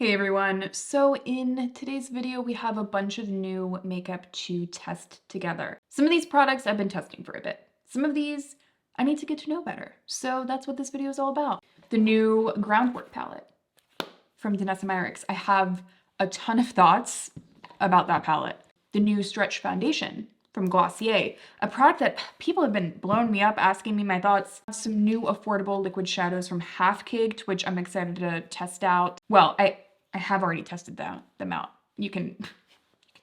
Hey everyone, so in today's video we have a bunch of new makeup to test together. Some of these products I've been testing for a bit. Some of these I need to get to know better. So that's what this video is all about. The new Groundwork palette from Danessa Myricks. I have a ton of thoughts about that palette. The new Stretch Foundation from Glossier, a product that people have been blowing me up, asking me my thoughts. Some new affordable liquid shadows from Half Caked, which I'm excited to test out. Well, I have already tested them out. You can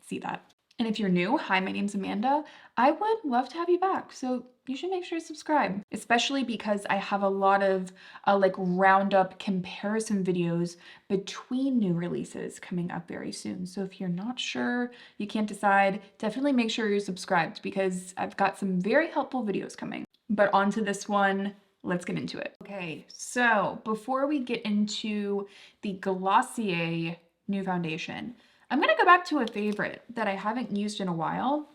see that. And if you're new, hi, my name's Amanda. I would love to have you back, so you should make sure to subscribe, especially because I have a lot of like roundup comparison videos between new releases coming up very soon. So if you're not sure, you can't decide, definitely make sure you're subscribed because I've got some very helpful videos coming. But on to this one, let's get into it. Okay, so before we get into the Glossier new foundation, I'm gonna go back to a favorite that I haven't used in a while.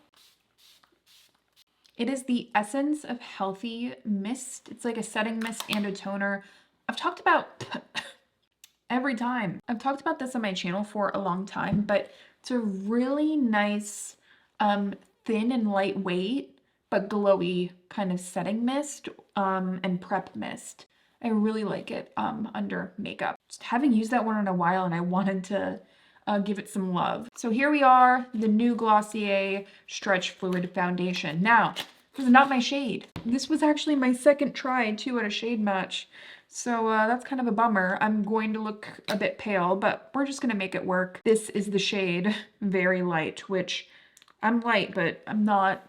It is the Essence of Healthy Mist. It's like a setting mist and a toner. I've talked about every time. I've talked about this on my channel for a long time, but it's a really nice, thin and lightweight, but glowy kind of setting mist and prep mist. I really like it under makeup. Just haven't used that one in a while and I wanted to give it some love. So here we are, the new Glossier Stretch Fluid Foundation. Now, this is not my shade. This was actually my second try too at a shade match. So that's kind of a bummer. I'm going to look a bit pale, but we're just gonna make it work. This is the shade Very Light, which I'm light, but I'm not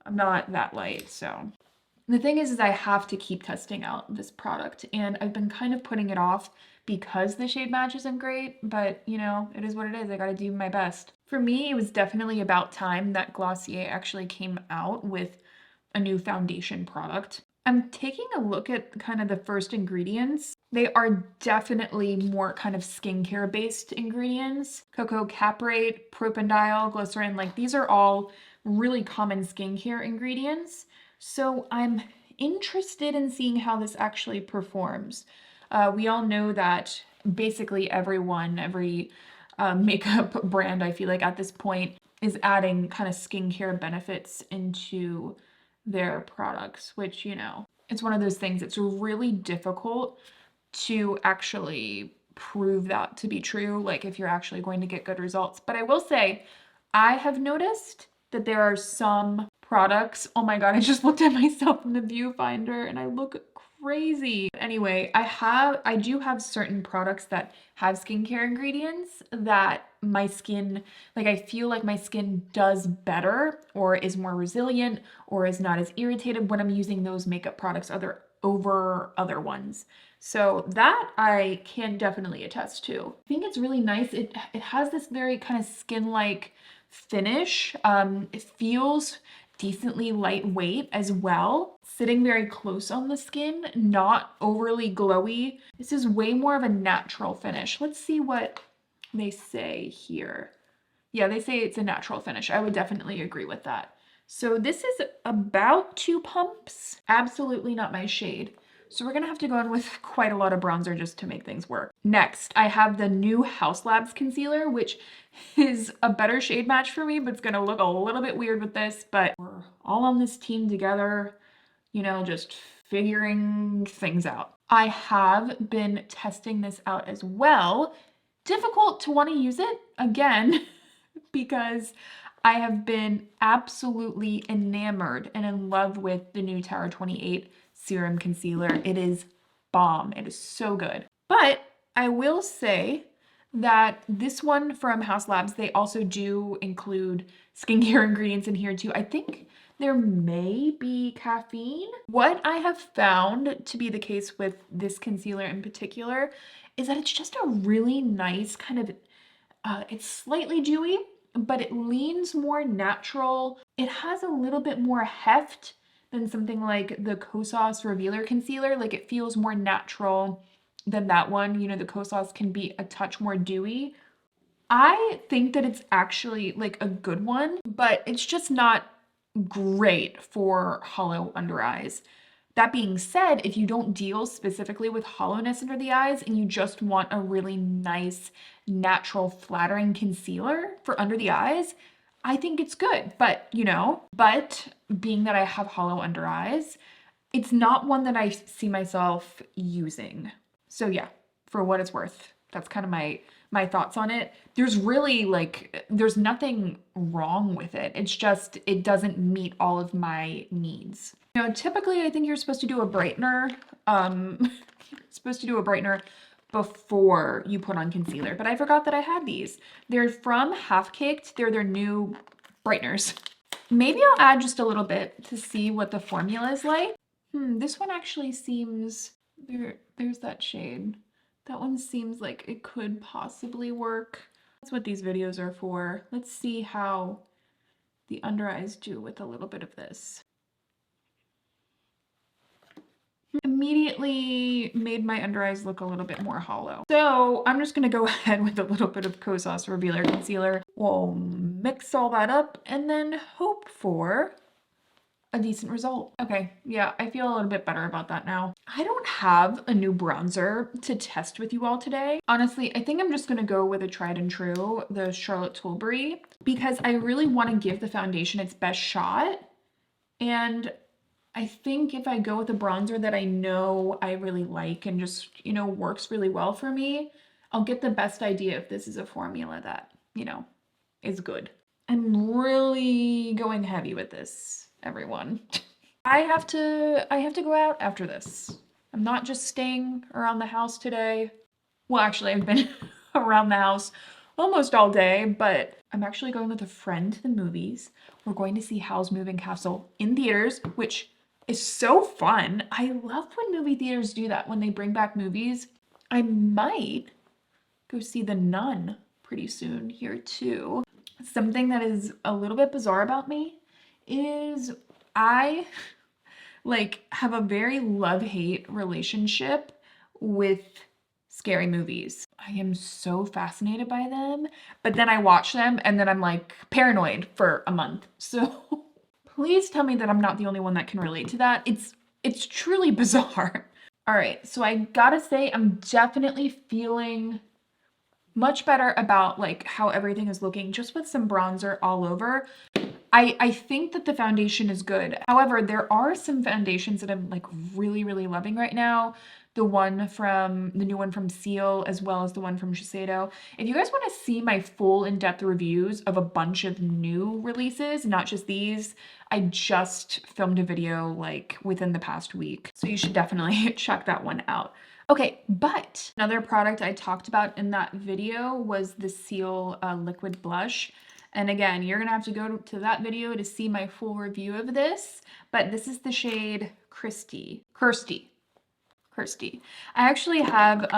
that light, so. The thing is I have to keep testing out this product, and I've been kind of putting it off because the shade match isn't great, but you know, it is what it is. I gotta do my best. For me, it was definitely about time that Glossier actually came out with a new foundation product. I'm taking a look at kind of the first ingredients. They are definitely more kind of skincare based ingredients. Cocoa caprate, propanediol, glycerin, like these are all really common skincare ingredients. So I'm interested in seeing how this actually performs. We all know that basically everyone, every makeup brand, I feel like at this point, is adding kind of skincare benefits into their products, which, you know, it's one of those things, it's really difficult to actually prove that to be true, like if you're actually going to get good results. But I will say, I have noticed that there are some products, oh my god, I just looked at myself in the viewfinder and I look crazy. Anyway, I do have certain products that have skincare ingredients that my skin, like I feel like my skin does better or is more resilient or is not as irritated when I'm using those makeup products over other ones. So that I can definitely attest to. I think it's really nice. It has this very kind of skin-like finish. It feels decently lightweight as well, sitting very close on the skin, not overly glowy. This is way more of a natural finish. Let's see what they say here. Yeah, they say it's a natural finish. I would definitely agree with that. So this is about 2 pumps. Absolutely not my shade. So we're gonna have to go in with quite a lot of bronzer just to make things work. Next, I have the new Haus Labs concealer, which is a better shade match for me, but it's gonna look a little bit weird with this, but we're all on this team together, you know, just figuring things out. I have been testing this out as well. Difficult to want to use it again because I have been absolutely enamored and in love with the new Tower 28 Serum Concealer. It is bomb. It is so good. But I will say that this one from Haus Labs, they also do include skincare ingredients in here too. I think there may be caffeine. What I have found to be the case with this concealer in particular is that it's just a really nice kind of, it's slightly dewy, but it leans more natural. It has a little bit more heft than something like the Kosas Revealer Concealer. Like it feels more natural than that one. You know, the Kosas can be a touch more dewy. I think that it's actually like a good one, but it's just not great for hollow under eyes. That being said, if you don't deal specifically with hollowness under the eyes and you just want a really nice, natural, flattering concealer for under the eyes, I think it's good. But, but being that I have hollow under eyes, it's not one that I see myself using. So yeah, for what it's worth, that's kind of my thoughts on it. There's really there's nothing wrong with it. It's just, it doesn't meet all of my needs. Typically I think you're supposed to do a brightener. Before you put on concealer, but I forgot that I had these. They're from Half Caked. They're their new brighteners. Maybe I'll add just a little bit to see what the formula is like. This one actually seems, there's that shade. That one seems like it could possibly work. That's what these videos are for. Let's see how the under eyes do with a little bit of this. Immediately made my under eyes look a little bit more hollow. So I'm just gonna go ahead with a little bit of Kosas Revealer Concealer. We'll mix all that up and then hope for a decent result. Okay, yeah, I feel a little bit better about that now. I don't have a new bronzer to test with you all today. Honestly, I think I'm just gonna go with a tried and true, the Charlotte Tilbury, because I really wanna give the foundation its best shot. And I think if I go with a bronzer that I know I really like and just, works really well for me, I'll get the best idea if this is a formula that, is good. I'm really going heavy with this, everyone. I have to go out after this. I'm not just staying around the house today. Well, actually, I've been around the house almost all day, but I'm actually going with a friend to the movies. We're going to see Howl's Moving Castle in theaters, which is so fun. I love when movie theaters do that, when they bring back movies. I might go see The Nun pretty soon here too. Something that is a little bit bizarre about me is I have a very love-hate relationship with scary movies. I am so fascinated by them, but then I watch them and then I'm paranoid for a month. So please tell me that I'm not the only one that can relate to that. It's truly bizarre. All right, so I gotta say I'm definitely feeling much better about how everything is looking just with some bronzer all over. I think that the foundation is good. However, there are some foundations that I'm really, really loving right now. The new one from Seal, as well as the one from Shiseido. If you guys want to see my full in-depth reviews of a bunch of new releases, not just these, I just filmed a video within the past week. So you should definitely check that one out. Okay, but another product I talked about in that video was the Seal liquid blush. And again, you're gonna have to go to that video to see my full review of this, but this is the shade Kirsty. I actually have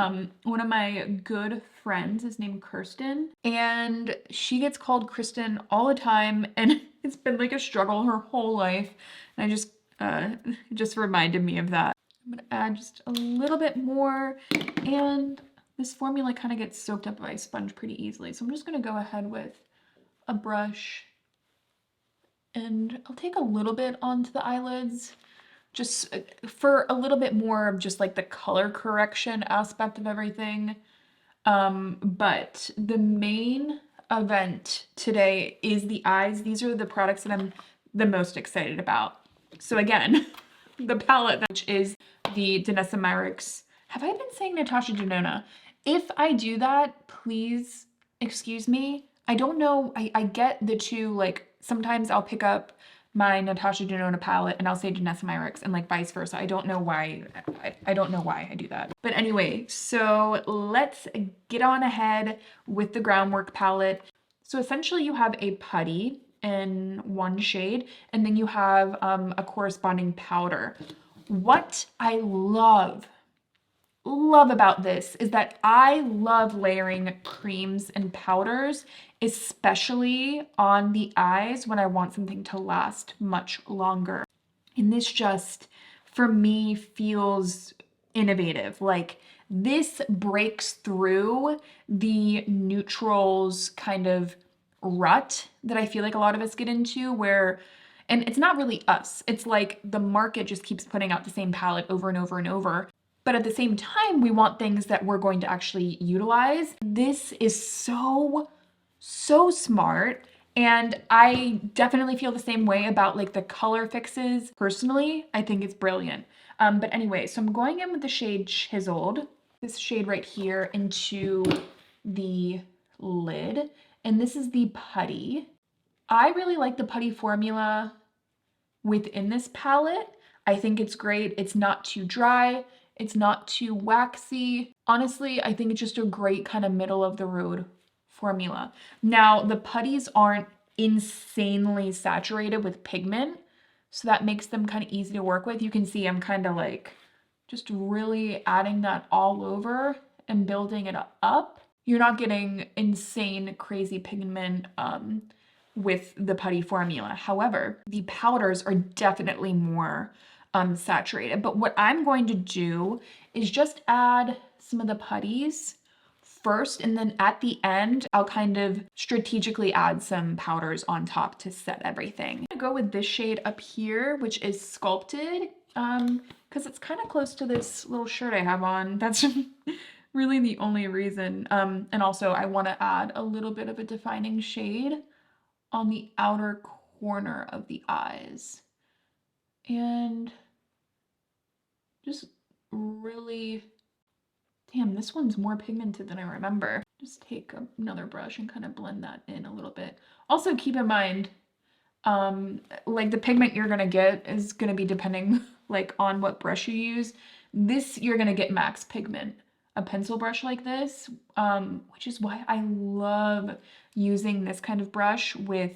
one of my good friends is named Kirsten, and she gets called Kristen all the time, and it's been a struggle her whole life. And I just reminded me of that. I'm gonna add just a little bit more, and this formula kind of gets soaked up by a sponge pretty easily. So I'm just gonna go ahead with a brush, and I'll take a little bit onto the eyelids just for a little bit more of just the color correction aspect of everything. But the main event today is the eyes. These are the products that I'm the most excited about. So again, the palette, which is the Danessa Myricks. Have I been saying Natasha Denona? If I do that, please excuse me. I don't know, I get the two, sometimes I'll pick up my Natasha Denona palette and I'll say Danessa Myricks and vice versa. I don't know why, I don't know why I do that. But anyway, so let's get on ahead with the Groundwork palette. So essentially you have a putty in one shade, and then you have a corresponding powder. What I love about this is that I love layering creams and powders, especially on the eyes when I want something to last much longer. And this just, for me, feels innovative. This breaks through the neutrals kind of rut that I feel a lot of us get into, where And it's not really us. It's like the market just keeps putting out the same palette over and over and over. But at the same time, we want things that we're going to actually utilize. This is so smart. And I definitely feel the same way about like the color fixes. Personally, I think it's brilliant. But anyway, so I'm going in with the shade Chiseled, this shade right here, into the lid. And this is the putty. I really like the putty formula within this palette. I think it's great. It's not too dry. It's not too waxy. Honestly, I think it's just a great kind of middle of the road formula. Now, the putties aren't insanely saturated with pigment, so that makes them kind of easy to work with. You can see I'm kind of like just really adding that all over and building it up. You're not getting insane, crazy pigment with the putty formula. However, the powders are definitely more saturated. But what I'm going to do is just add some of the putties first, and then at the end, I'll kind of strategically add some powders on top to set everything. I'm gonna go with this shade up here, which is Sculpted, because it's kind of close to this little shirt I have on. That's really the only reason. And also I want to add a little bit of a defining shade on the outer corner of the eyes. And just really, damn, this one's more pigmented than I remember. Just take another brush and kind of blend that in a little bit. Also keep in mind, like the pigment you're gonna get is gonna be depending like on what brush you use. This, you're gonna get max pigment. A pencil brush like this, which is why I love using this kind of brush with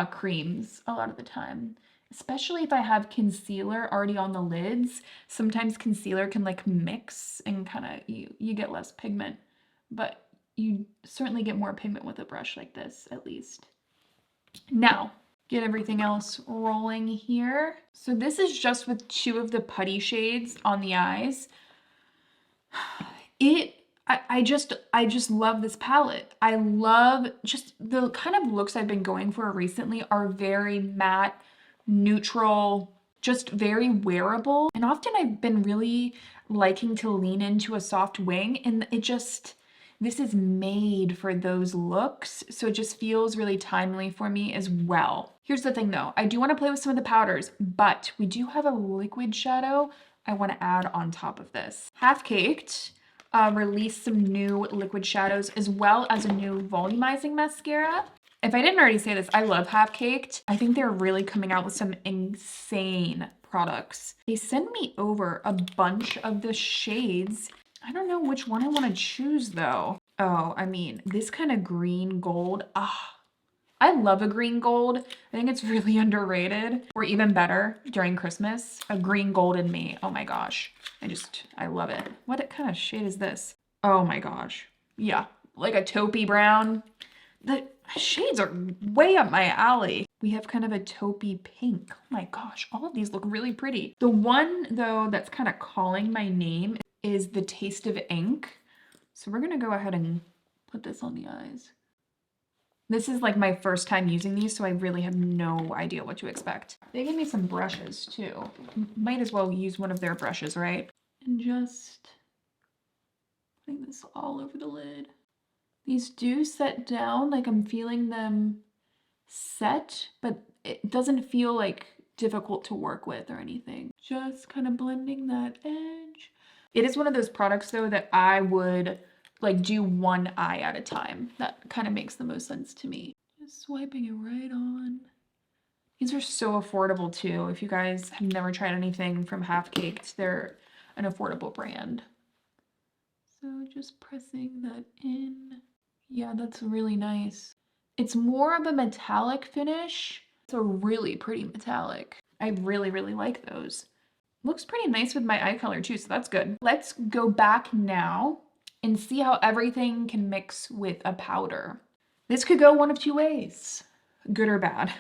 creams a lot of the time. Especially if I have concealer already on the lids. Sometimes concealer can like mix and kind of, you get less pigment, but you certainly get more pigment with a brush like this, at least. Now, get everything else rolling here. So this is just with 2 of the putty shades on the eyes. I just love this palette. I love just the kind of looks I've been going for recently are very matte, neutral, just very wearable. And often I've been really liking to lean into a soft wing, and this is made for those looks. So it just feels really timely for me as well. Here's the thing though, I do want to play with some of the powders, but we do have a liquid shadow I want to add on top of this. Half Caked released some new liquid shadows as well as a new volumizing mascara. If I didn't already say this, I love Half Caked. I think they're really coming out with some insane products. They send me over a bunch of the shades. I don't know which one I want to choose though. Oh, I mean, this kind of green gold. I love a green gold. I think it's really underrated. Or even better, during Christmas, a green gold in me. Oh my gosh. I love it. What kind of shade is this? Oh my gosh. Yeah, like a taupey brown. The shades are way up my alley. We have kind of a taupey pink. Oh my gosh, all of these look really pretty. The one though that's kind of calling my name is the Taste of Ink. So we're gonna go ahead and put this on the eyes. This is like my first time using these, so I really have no idea what to expect. They gave me some brushes too. Might as well use one of their brushes, right? And just putting this all over the lid. These do set down, like I'm feeling them set, but it doesn't feel like difficult to work with or anything. Just kind of blending that edge. It is one of those products though that I would like do one eye at a time. That kind of makes the most sense to me. Just swiping it right on. These are so affordable too. If you guys have never tried anything from Half Caked, they're an affordable brand. So just pressing that in. Yeah, that's really nice. It's more of a metallic finish. It's a really pretty metallic. I really, really like those. Looks pretty nice with my eye color too, so that's good. Let's go back now and see how everything can mix with a powder. This could go one of 2 ways, good or bad,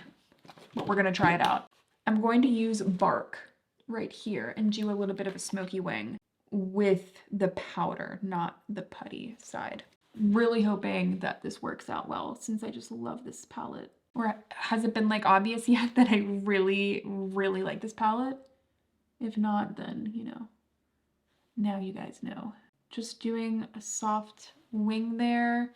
but we're gonna try it out. I'm going to use Bark right here and do a little bit of a smoky wing with the powder, not the putty side. Really hoping that this works out well since I just love this palette Or has it been like obvious yet that I really, really like this palette? If not, then, you know, now you guys know. Just doing a soft wing there.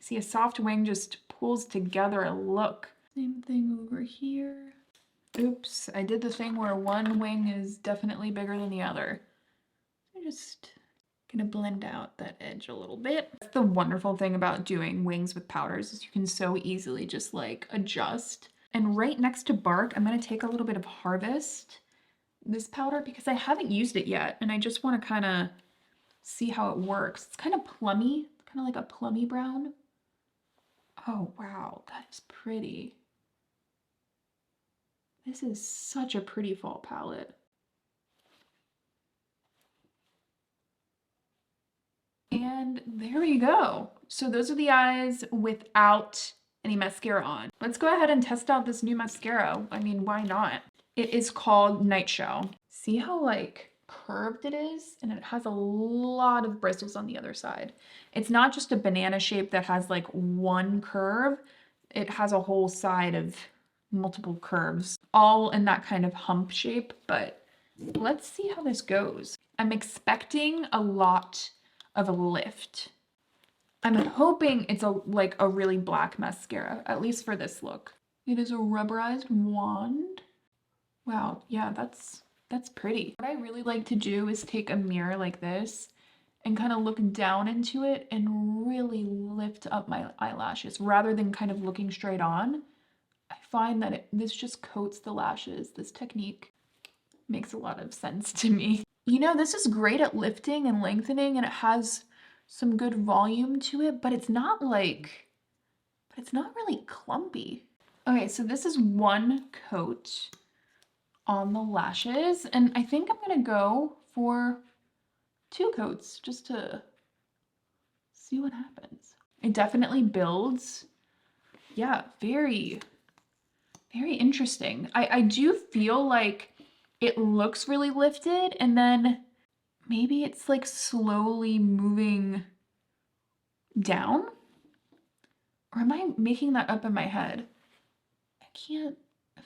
See, a soft wing just pulls together a look. Same thing over here. Oops, I did the thing where one wing is definitely bigger than the other. I'm just gonna blend out that edge a little bit. That's the wonderful thing about doing wings with powders is you can so easily just like adjust. And right next to Bark, I'm gonna take a little bit of Harvest, this powder, because I haven't used it yet and I just wanna kinda see how it works. It's kind of plummy, kind of like a plummy brown. Oh wow, that is pretty. This is such a pretty fall palette. And there we go. So those are the eyes without any mascara on. Let's go ahead and test out this new mascara. I mean, why not? It is called Night Show. See how like curved it is? And it has a lot of bristles on the other side. It's not just a banana shape that has like one curve. It has a whole side of multiple curves, all in that kind of hump shape, but let's see how this goes. I'm expecting a lot of a lift. I'm hoping it's like a really black mascara, at least for this look. It is a rubberized wand. Wow, yeah, that's pretty. What I really like to do is take a mirror like this and kind of look down into it and really lift up my eyelashes rather than kind of looking straight on. I find that this just coats the lashes. This technique makes a lot of sense to me. You know, this is great at lifting and lengthening and it has some good volume to it, but it's not really clumpy. Okay, so this is one coat on the lashes and I think I'm gonna go for 2 coats just to see what happens. It definitely builds. Yeah, very interesting. I do feel like it looks really lifted and then maybe it's like slowly moving down? Or am I making that up in my head? I can't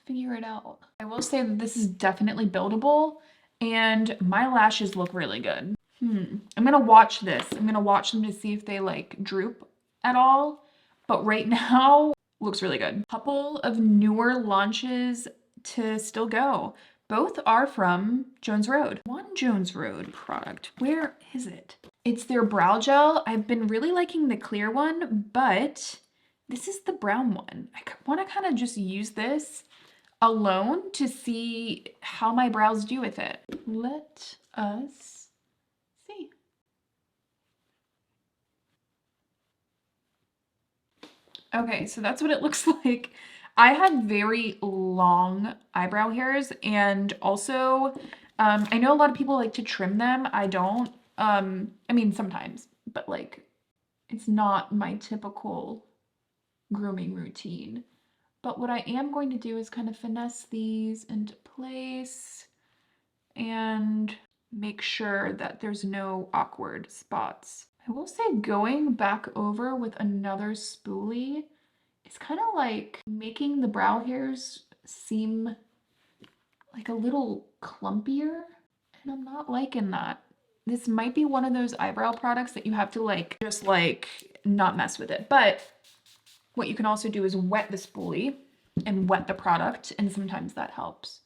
figure it out. I will say that this is definitely buildable and my lashes look really good. I'm gonna watch this. I'm gonna watch them to see if they like droop at all. But right now, looks really good. Couple of newer launches to still go. Both are from Jones Road. One Jones Road product, where is it? It's their brow gel. I've been really liking the clear one, but this is the brown one. I want to kind of just use this alone to see how my brows do with it. Let us see. Okay, so that's what it looks like. I have very long eyebrow hairs and also I know a lot of people like to trim them. I don't. I mean sometimes, but like it's not my typical grooming routine. But what I am going to do is kind of finesse these into place and make sure that there's no awkward spots. I will say going back over with another spoolie is kind of like making the brow hairs seem like a little clumpier, and I'm not liking that. This might be one of those eyebrow products that you have to like just like not mess with it. But what you can also do is wet the spoolie and wet the product, and sometimes that helps.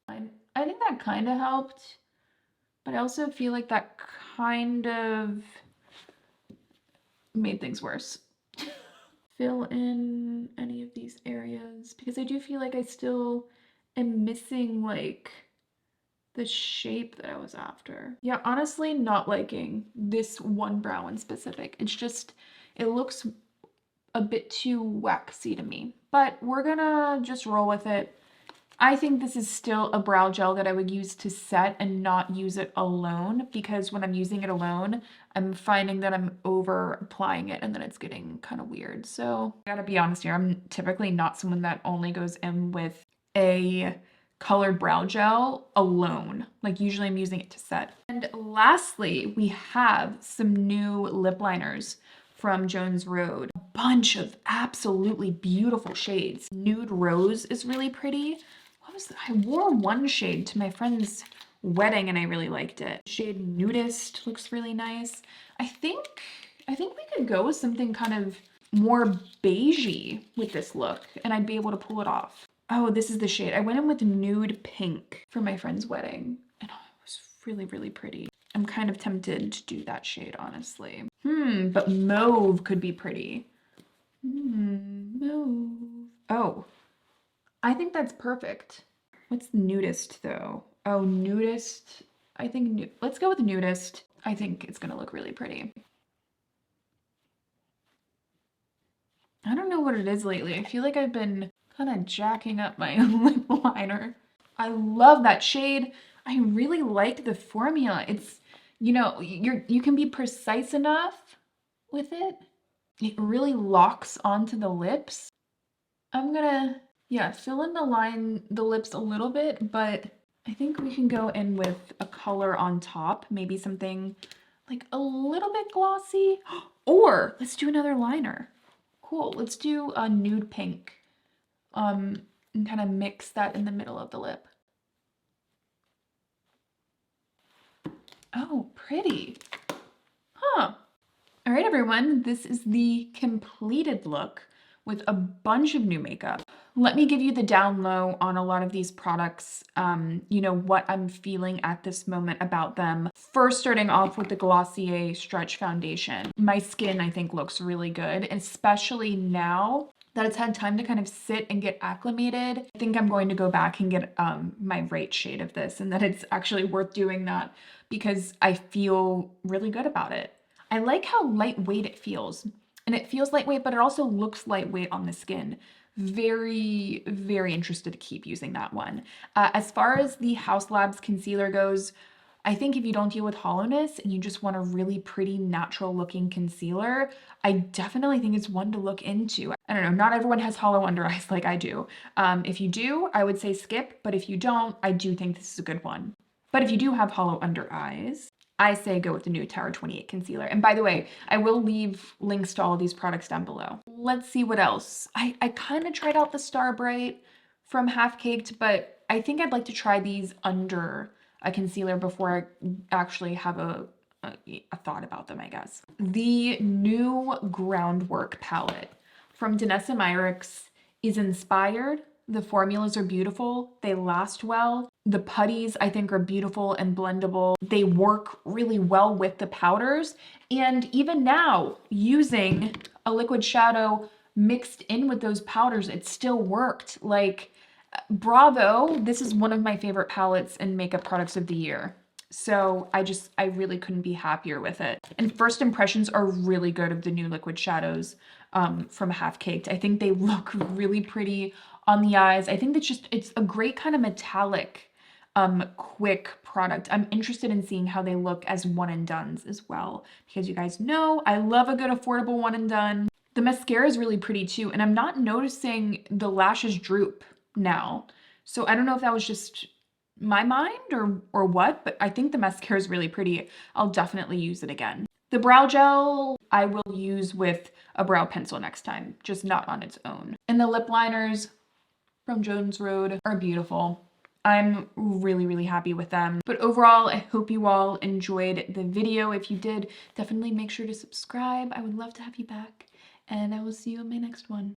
I think that kind of helped, but I also feel like that kind of made things worse. Fill in any of these areas because I do feel like I still am missing like the shape that I was after. Yeah, honestly, not liking this one brow in specific. It's just, it looks a bit too waxy to me, but we're gonna just roll with it. I think this is still a brow gel that I would use to set and not use it alone because when I'm using it alone, I'm finding that I'm over applying it and then it's getting kind of weird. So I gotta be honest here, I'm typically not someone that only goes in with a colored brow gel alone. Like usually I'm using it to set. And lastly, we have some new lip liners from Jones Road. A bunch of absolutely beautiful shades. Nude Rose is really pretty. What was that? I wore one shade to my friend's wedding and I really liked it. Shade Nudist looks really nice. I think we could go with something kind of more beigey with this look and I'd be able to pull it off. Oh, this is the shade. I went in with Nude Pink for my friend's wedding and it was really, really pretty. I'm kind of tempted to do that shade, honestly. But mauve could be pretty. Mauve. Oh, I think that's perfect. What's Nudist though? Oh, Nudist. I think, let's go with Nudist. I think it's gonna look really pretty. I don't know what it is lately. I feel like I've been kind of jacking up my lip liner. I love that shade. I really like the formula. It's, you know, you can be precise enough with it. It really locks onto the lips. I'm gonna, yeah, fill in the lips a little bit, but I think we can go in with a color on top, maybe something like a little bit glossy, or let's do another liner. Cool, let's do a Nude Pink, and kind of mix that in the middle of the lip. Oh, pretty. Huh. All right, everyone, this is the completed look with a bunch of new makeup. Let me give you the down low on a lot of these products, you know, what I'm feeling at this moment about them. First, starting off with the Glossier Stretch Foundation. My skin, I think, looks really good, especially now that it's had time to kind of sit and get acclimated. I think I'm going to go back and get my right shade of this, and that it's actually worth doing that because I feel really good about it. I like how lightweight it feels, and it feels lightweight, but it also looks lightweight on the skin. Very, very interested to keep using that one. As far as the Haus Labs concealer goes, I think if you don't deal with hollowness and you just want a really pretty natural looking concealer, I definitely think it's one to look into. I don't know, not everyone has hollow under eyes like I do. If you do, I would say skip, but if you don't, I do think this is a good one. But if you do have hollow under eyes, I say go with the new Tower 28 concealer. And by the way, I will leave links to all of these products down below. Let's see what else. I kind of tried out the Star Bright from Half Caked, but I think I'd like to try these under a concealer before I actually have a thought about them, I guess. The new Groundwork palette from Danessa Myricks is inspired. The formulas are beautiful. They last well. The putties, I think, are beautiful and blendable. They work really well with the powders. And even now, using a liquid shadow mixed in with those powders, it still worked. Like, bravo. This is one of my favorite palettes and makeup products of the year. So I really couldn't be happier with it. And first impressions are really good of the new liquid shadows from Half Caked. I think they look really pretty on the eyes. I think it's a great kind of metallic, quick product. I'm interested in seeing how they look as one and dones as well, because you guys know I love a good affordable one and done. The mascara is really pretty too, and I'm not noticing the lashes droop now. So I don't know if that was just my mind or what, but I think the mascara is really pretty. I'll definitely use it again. The brow gel I will use with a brow pencil next time, just not on its own. And the lip liners from Jones Road are beautiful. I'm really, really happy with them. But overall, I hope you all enjoyed the video. If you did, definitely make sure to subscribe. I would love to have you back, and I will see you in my next one.